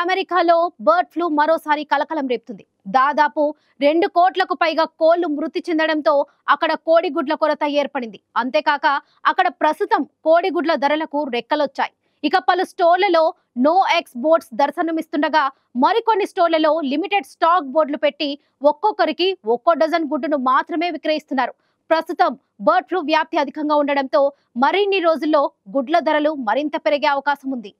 అమెరికాలో bird flu మరోసారి కలకలం రేపుతుంది. దాదాపు 2 కోట్లకు పైగా కోళ్లు మృతి చెందడంతో అక్కడ కోడిగుడ్ల కొరత ఏర్పడింది. అంతేకాక అక్కడ ప్రస్తుతం కోడిగుడ్ల ధరలకు రెక్కలొచ్చాయి. ఇక పలు స్టోర్లలో నో ఎగ్స్ బోర్డ్స్ దర్శనమిస్తుండగా మరికొన్ని స్టోర్లలో లిమిటెడ్ స్టాక్ బోర్డులు పెట్టి ఒక్కొక్కరికి ఒక్కో డజన్ గుడ్డును మాత్రమే విక్రయిస్తున్నారు. ప్రస్తుతం బర్డ్ ఫ్లూ వ్యాప్తి అధికంగా ఉండడంతో మరిన్ని రోజుల్లో గుడ్ల ధరలు మరింత పెరిగే అవకాశం ఉంది.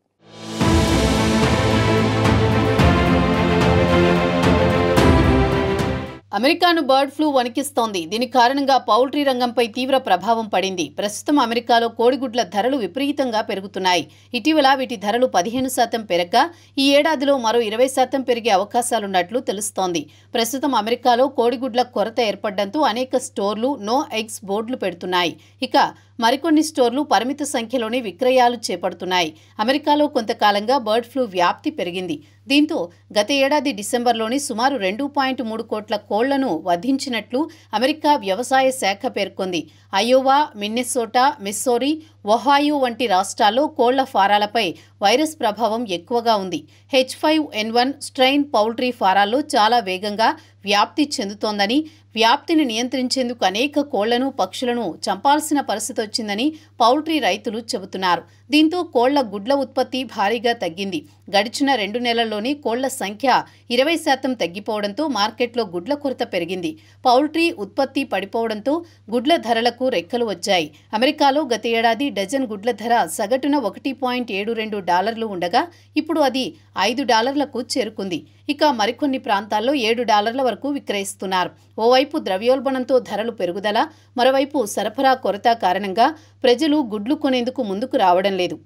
అమెరికాను బర్డ్ ఫ్లూ వణికిస్తోంది. దీని కారణంగా పౌల్ట్రీ రంగంపై తీవ్ర ప్రభావం పడింది. ప్రస్తుతం అమెరికాలో కోడిగుడ్ల ధరలు విపరీతంగా పెరుగుతున్నాయి. ఇటీవల వీటి ధరలు 15% పెరగగా ఈ ఏడాదిలో మరో 20% పెరిగే అవకాశాలున్నట్లు తెలుస్తోంది. ప్రస్తుతం అమెరికాలో కోడిగుడ్ల కొరత ఏర్పడడంతో అనేక స్టోర్లు నో ఎగ్స్ బోర్డులు పెడుతున్నాయి. ఇక మరికొన్ని స్టోర్లు పరిమిత సంఖ్యలోనే విక్రయాలు చేపడుతున్నాయి. అమెరికాలో కొంతకాలంగా బర్డ్ ఫ్లూ వ్యాప్తి పెరిగింది. దీంతో గత ఏడాది డిసెంబర్లోని సుమారు 2.3 కోట్ల కోళ్లను వధించినట్లు అమెరికా వ్యవసాయ శాఖ పేర్కొంది. అయోవా, మిన్నెసోటా, మిస్సోరీ, ఒహాయో వంటి రాష్ట్రాల్లో కోళ్ల ఫారాలపై వైరస్ ప్రభావం ఎక్కువగా ఉంది. H5N1 స్ట్రెయిన్ పౌల్ట్రీ ఫారాల్లో చాలా వేగంగా వ్యాప్తి చెందుతోందని, వ్యాప్తిని నియంత్రించేందుకు అనేక కోళ్లను, పక్షులను చంపాల్సిన పరిస్థితి వచ్చిందని పౌల్ట్రీ రైతులు చెబుతున్నారు. దీంతో కోళ్ల గుడ్ల ఉత్పత్తి భారీగా తగ్గింది. గడిచిన 2 నెలల్లోనే కోళ్ల సంఖ్య 20% తగ్గిపోవడంతో మార్కెట్లో గుడ్ల కొరత పెరిగింది. పౌల్ట్రీ ఉత్పత్తి పడిపోవడంతో గుడ్ల ధరలకు రెక్కలు వచ్చాయి. అమెరికాలో గత ఏడాది డజన్ గుడ్ల ధర సగటున $1.72 ఉండగా ఇప్పుడు అది $5లకు చేరుకుంది. ఇక మరికొన్ని ప్రాంతాల్లో $7 వరకు విక్రయిస్తున్నారు. ఓవైపు ద్రవ్యోల్బణంతో ధరలు పెరుగుదల, మరోవైపు సరఫరా కొరత కారణంగా ప్రజలు గుడ్లు కొనేందుకు ముందుకు రావడం లేదు.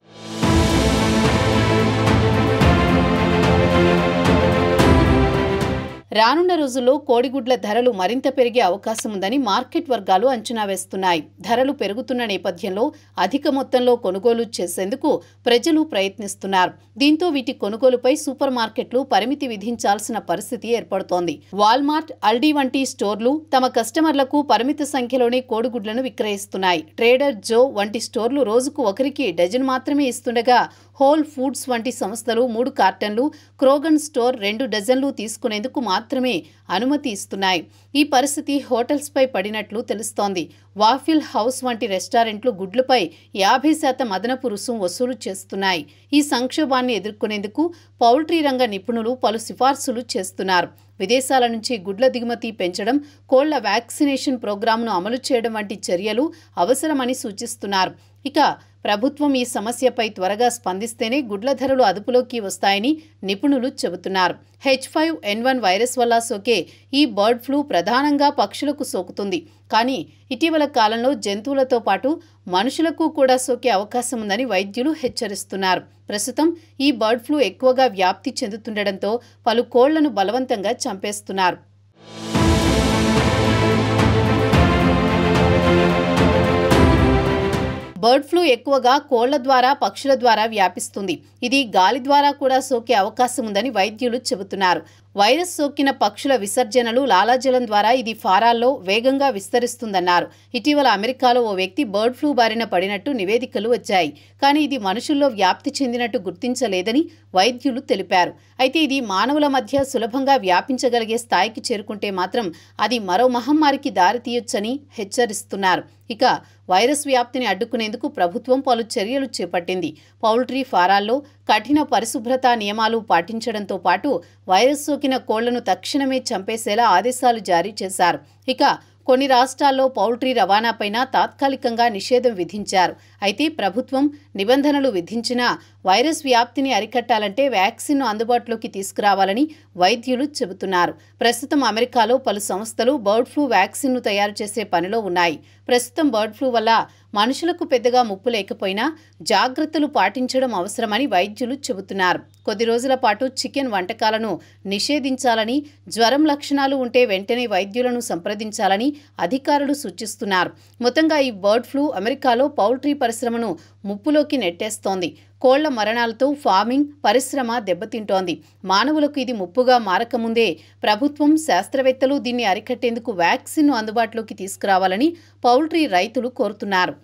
రానున్న రోజుల్లో కోడిగుడ్ల ధరలు మరింత పెరిగే అవకాశం ఉందని మార్కెట్ వర్గాలు అంచనా వేస్తున్నాయి. ధరలు పెరుగుతున్న నేపథ్యంలో అధిక మొత్తంలో కొనుగోలు చేసేందుకు ప్రజలు ప్రయత్నిస్తున్నారు. దీంతో వీటి కొనుగోలుపై సూపర్ మార్కెట్లు పరిమితి విధించాల్సిన పరిస్థితి ఏర్పడుతోంది. వాల్మార్ట్, అల్డీ వంటి స్టోర్లు తమ కస్టమర్లకు పరిమిత సంఖ్యలోనే కోడిగుడ్లను విక్రయిస్తున్నాయి. ట్రేడర్ జో వంటి స్టోర్లు రోజుకు ఒకరికి డజన్ మాత్రమే ఇస్తుండగా హోల్ ఫుడ్స్ వంటి సంస్థలు 3 కార్టన్లు, క్రోగన్ స్టోర్ 2 డజన్లు తీసుకునేందుకు మాత్రమే అనుమతి ఇస్తున్నాయి. ఈ పరిస్థితి హోటల్స్పై పడినట్లు తెలుస్తోంది. వాఫిల్ హౌస్ వంటి రెస్టారెంట్లు గుడ్లపై 50% అదనపు రుసుం వసూలు చేస్తున్నాయి. ఈ సంక్షోభాన్ని ఎదుర్కొనేందుకు పౌల్ట్రీ రంగ నిపుణులు పలు సిఫార్సులు చేస్తున్నారు. విదేశాల నుంచి గుడ్ల దిగుమతి పెంచడం, కోళ్ల వ్యాక్సినేషన్ ప్రోగ్రాంను అమలు చేయడం వంటి చర్యలు అవసరమని సూచిస్తున్నారు. ఇక ప్రభుత్వం ఈ సమస్యపై త్వరగా స్పందిస్తేనే గుడ్ల ధరలు అదుపులోకి వస్తాయని నిపుణులు చెబుతున్నారు. H5N1 వైరస్ వల్ల సోకే ఈ బర్డ్ ఫ్లూ ప్రధానంగా పక్షులకు సోకుతుంది. కానీ ఇటీవల కాలంలో జంతువులతో పాటు మనుషులకు కూడా సోకే అవకాశం ఉందని వైద్యులు హెచ్చరిస్తున్నారు. ప్రస్తుతం ఈ బర్డ్ ఫ్లూ ఎక్కువగా వ్యాప్తి చెందుతుండటంతో పలు కోళ్లను బలవంతంగా చంపేస్తున్నారు. బర్డ్ ఫ్లూ ఎక్కువగా కోళ్ల ద్వారా, పక్షుల ద్వారా వ్యాపిస్తుంది. ఇది గాలి ద్వారా కూడా సోకే అవకాశం ఉందని వైద్యులు చెబుతున్నారు. వైరస్ సోకిన పక్షుల విసర్జనలు, లాలాజలం ద్వారా ఇది ఫారాల్లో వేగంగా విస్తరిస్తుందన్నారు. ఇటీవల అమెరికాలో ఓ వ్యక్తి బర్డ్ ఫ్లూ బారిన పడినట్టు నివేదికలు వచ్చాయి. కానీ ఇది మనుషుల్లో వ్యాప్తి చెందినట్టు గుర్తించలేదని వైద్యులు తెలిపారు. అయితే ఇది మానవుల మధ్య సులభంగా వ్యాపించగలిగే స్థాయికి చేరుకుంటే మాత్రం అది మరో మహమ్మారికి దారితీయొచ్చని హెచ్చరిస్తున్నారు. ఇక వైరస్ వ్యాప్తిని అడ్డుకునేందుకు ప్రభుత్వం పలు చర్యలు చేపట్టింది. పౌల్ట్రీ ఫారాల్లో కఠిన పరిశుభ్రతా నియమాలు పాటించడంతో పాటు వైరస్ సోకిన కోళ్లను తక్షణమే చంపేసేలా ఆదేశాలు జారీ చేశారు. ఇక కొన్ని రాష్ట్రాల్లో పౌల్ట్రీ రవాణాపైన తాత్కాలికంగా నిషేధం విధించారు. అయితే ప్రభుత్వం నిబంధనలు విధించినా వైరస్ వ్యాప్తిని అరికట్టాలంటే వ్యాక్సిన్ను అందుబాటులోకి తీసుకురావాలని వైద్యులు చెబుతున్నారు. ప్రస్తుతం అమెరికాలో పలు సంస్థలు బర్డ్ ఫ్లూ వ్యాక్సిన్ను తయారు చేసే పనిలో ఉన్నాయి. ప్రస్తుతం బర్డ్ ఫ్లూ వల్ల మనుషులకు పెద్దగా ముప్పు లేకపోయినా జాగ్రత్తలు పాటించడం అవసరమని వైద్యులు చెబుతున్నారు. కొద్ది రోజుల పాటు చికెన్ వంటకాలను నిషేధించాలని, జ్వరం లక్షణాలు ఉంటే వెంటనే వైద్యులను సంప్రదించాలని అధికారులు సూచిస్తున్నారు. మొత్తంగా ఈ బర్డ్ ఫ్లూ అమెరికాలో పౌల్ట్రీ పరిశ్రమను ముప్పులోకి నెట్టేస్తోంది. కోళ్ల మరణాలతో ఫార్మింగ్ పరిశ్రమ దెబ్బతింటోంది. మానవులకు ఇది ముప్పుగా మారకముందే ప్రభుత్వం, శాస్త్రవేత్తలు దీన్ని అరికట్టేందుకు వ్యాక్సిన్ను అందుబాటులోకి తీసుకురావాలని పౌల్ట్రీ రైతులు కోరుతున్నారు.